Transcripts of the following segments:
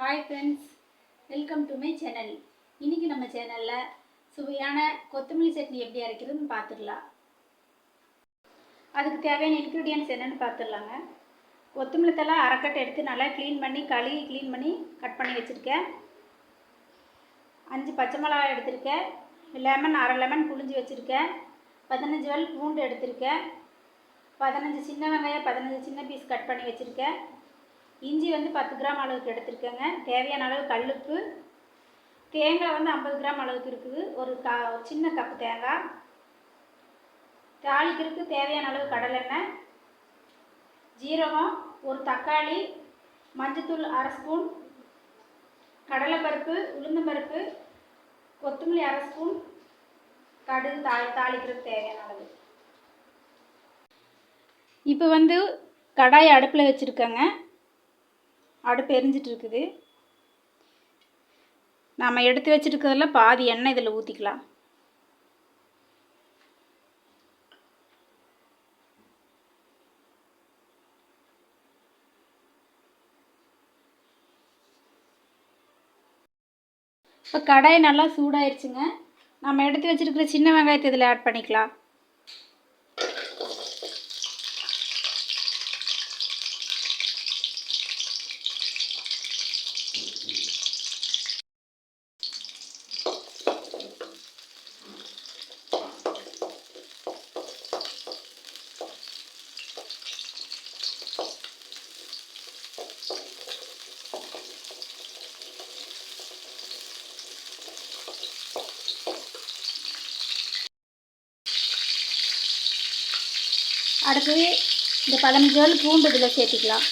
Hi friends, welcome to my channel. இன்றைக்கி நம்ம சேனலில் சுவையான கொத்தமல்லி சட்னி எப்படி அரைக்கிறதுன்னு பார்த்துடலாம். அதுக்கு தேவையான இன்க்ரீடியன்ட்ஸ் என்னென்னு பார்த்துடலாங்க. கொத்தமல்லி தழை அரைக்கட்டை எடுத்து நல்லா க்ளீன் பண்ணி கட் பண்ணி வச்சுருக்கேன். 5 பச்சை மிளகாய் எடுத்திருக்கேன். அரை லெமன் புழிஞ்சு வச்சுருக்கேன். 15 பல் பூண்டு எடுத்திருக்கேன். 15 சின்ன வெங்காயம் 15 சின்ன பீஸ் கட் பண்ணி வச்சுருக்கேன். இஞ்சி 10 கிராம் அளவுக்கு எடுத்துருக்கேங்க. தேவையான அளவு கல்லுப்பு. தேங்காய் 50 கிராம் அளவுக்கு இருக்குது. ஒரு சின்ன கப்பு தேங்காய். தாளிக்கிறதுக்கு தேவையான அளவு கடலெண்ணெய், ஜீரகம், ஒரு தக்காளி, மஞ்சத்தூள் அரை ஸ்பூன், கடலைப்பருப்பு, உளுந்தம்பருப்பு, கொத்தமல்லி அரை ஸ்பூன், கடுகு தாளிக்கிறதுக்கு தேவையான அளவு. இப்போ கடாயை அடுப்பில் வச்சுருக்கேங்க. அடுப்பு எரிஞ்சிட்டு இருக்குது. நாம் எடுத்து வச்சுருக்கிறதுல பாதி எண்ணெய் இதில் ஊற்றிக்கலாம். இப்போ கடாய் நல்லா சூடாயிருச்சுங்க. நம்ம எடுத்து வச்சுருக்கிற சின்ன வெங்காயத்தை இதில் ஆட் பண்ணிக்கலாம். அடுத்து இந்த 15 பல் பூண்டு இதில் சேர்த்திக்கலாம்.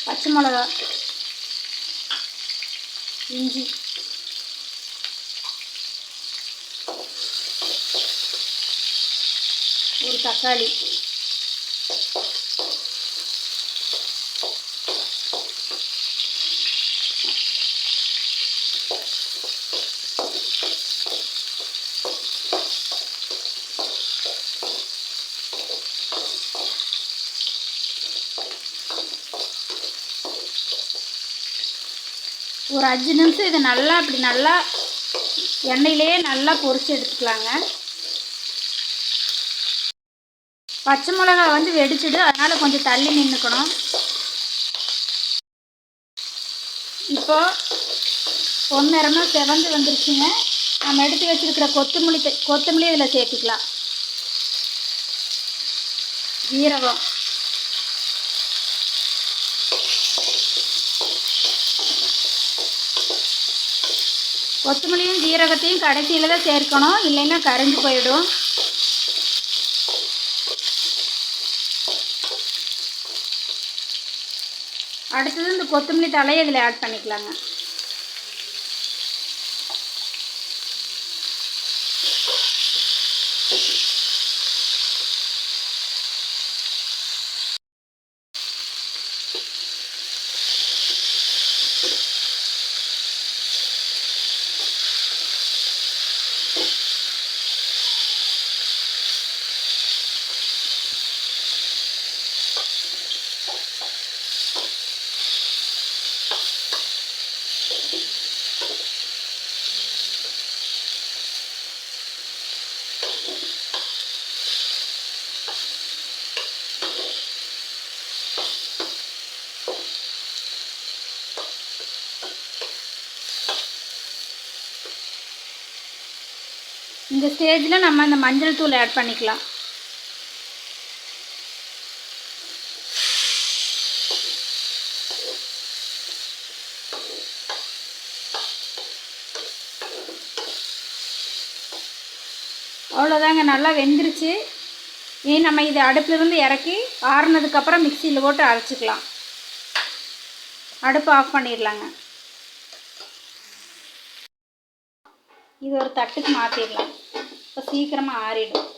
பச்சை மிளகா, இஞ்சி, ஒரு தக்காளி, ஒரு 5 நிமிஷம் இதை நல்லா எண்ணெயிலேயே நல்லா பொரிச்சு எடுத்துக்கலாங்க. பச்சை மிளகா வெடிச்சிடு, அதனால் கொஞ்சம் தள்ளி நின்றுக்கணும். இப்போ பொன்னிறமாக செவந்து வந்துருச்சுங்க. நம்ம எடுத்து வச்சுருக்கிற கொத்தமல்லி இதில் சேர்த்துக்கலாம். ஜீரகம், கொத்தமல்லியும் ஜீரகத்தையும் கடைசியில் தான் சேர்க்கணும், இல்லைன்னா கரைஞ்சி போயிடும். அடுத்தது இந்த கொத்தமல்லி தழையை இதில் ஆட் பண்ணிக்கலாங்க. இந்த ஸ்டேஜில் நம்ம இந்த மஞ்சள் தூள் ஆட் பண்ணிக்கலாம். அவ்வளோதாங்க, நல்லா வெந்துருச்சு. இனி நம்ம இதை அடுப்பிலிருந்து இறக்கி ஆறுனதுக்கப்புறம் மிக்சியில் போட்டு அரைச்சிக்கலாம். அடுப்பு ஆஃப் பண்ணிடலாங்க. இது ஒரு தட்டுக்கு மாற்றிடலாம். இப்போ சீக்கிரமாக ஆறிடும்.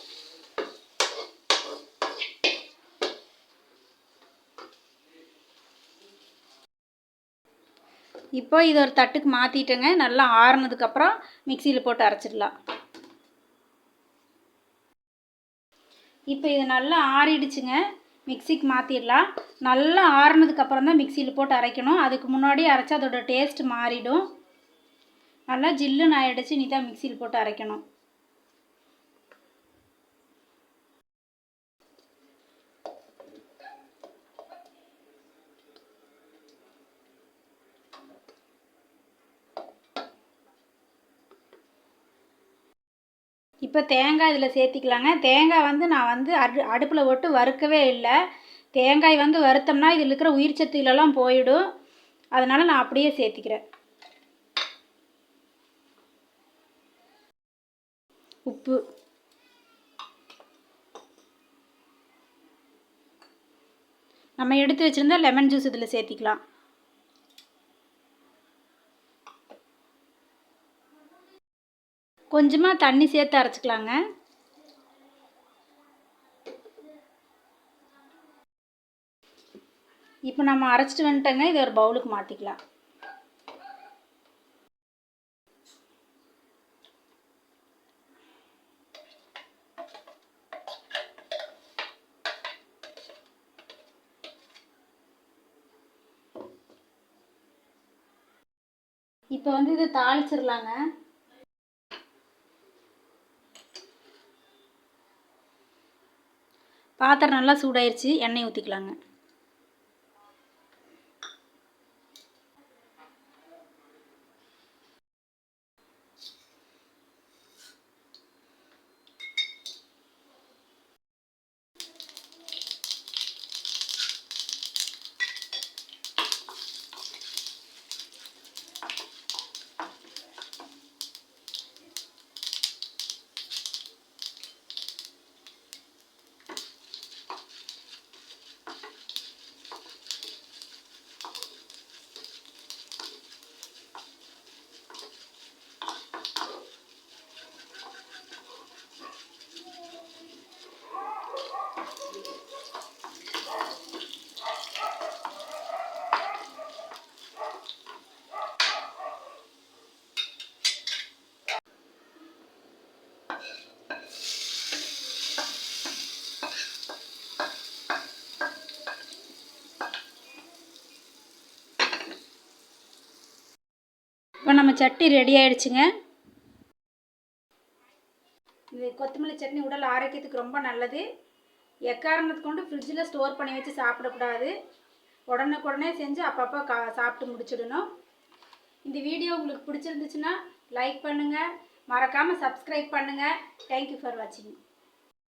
இப்போ இது ஒரு தட்டுக்கு மாற்றிட்டேங்க. நல்லா ஆறுனதுக்கப்புறம் மிக்சியில் போட்டு அரைச்சிடலாம். இப்போ இது நல்லா ஆறிடுச்சுங்க. மிக்சிக்கு மாற்றிடலாம். நல்லா ஆறுனதுக்கப்புறம் தான் மிக்சியில் போட்டு அரைக்கணும். அதுக்கு முன்னாடி அரைச்சா அதோட டேஸ்ட் மாறிடும். நல்லா ஜில்லுன்னு ஆகிடுச்சு. நீ தான் மிக்சியில் போட்டு அரைக்கணும். இப்போ தேங்காய் இதில் சேர்த்திக்கலாங்க. தேங்காய் வந்து நான் அடுப்பில் போட்டு வறுக்கவே இல்லை. தேங்காய் வறுத்தோம்னா இதில் இருக்கிற உயிர் சத்துகளெல்லாம் போயிடும். அதனால் நான் அப்படியே சேர்த்திக்கிறேன். உப்பு, நம்ம எடுத்து வச்சுருந்தா லெமன் ஜூஸ் இதில் சேர்த்திக்கலாம். கொஞ்சமாக தண்ணி சேர்த்து அரைச்சிக்கலாங்க. இப்போ நம்ம அரைச்சிட்டு வந்துட்டோங்க. இதை ஒரு பவுலுக்கு மாற்றிக்கலாம். இப்போ இதை தாளிச்சிடலாங்க. பாத்திரம் நல்லா சூடாயிருச்சு. எண்ணெய் ஊற்றிக்கலாங்க. இப்போ நம்ம சட்னி ரெடி ஆகிடுச்சுங்க. இது கொத்தமல்லி சட்னி உடல் ஆரோக்கியத்துக்கு ரொம்ப நல்லது. எக்காரணத்துக்கு கொண்டு ஃப்ரிட்ஜில் ஸ்டோர் பண்ணி வச்சு சாப்பிடக்கூடாது. உடனுக்குடனே செஞ்சு அப்பப்போ சாப்பிட்டு முடிச்சிடணும். இந்த வீடியோ உங்களுக்கு பிடிச்சிருந்துச்சுன்னா லைக் பண்ணுங்கள். மறக்காமல் சப்ஸ்கிரைப் பண்ணுங்கள். தேங்க்யூ ஃபார் வாட்சிங்.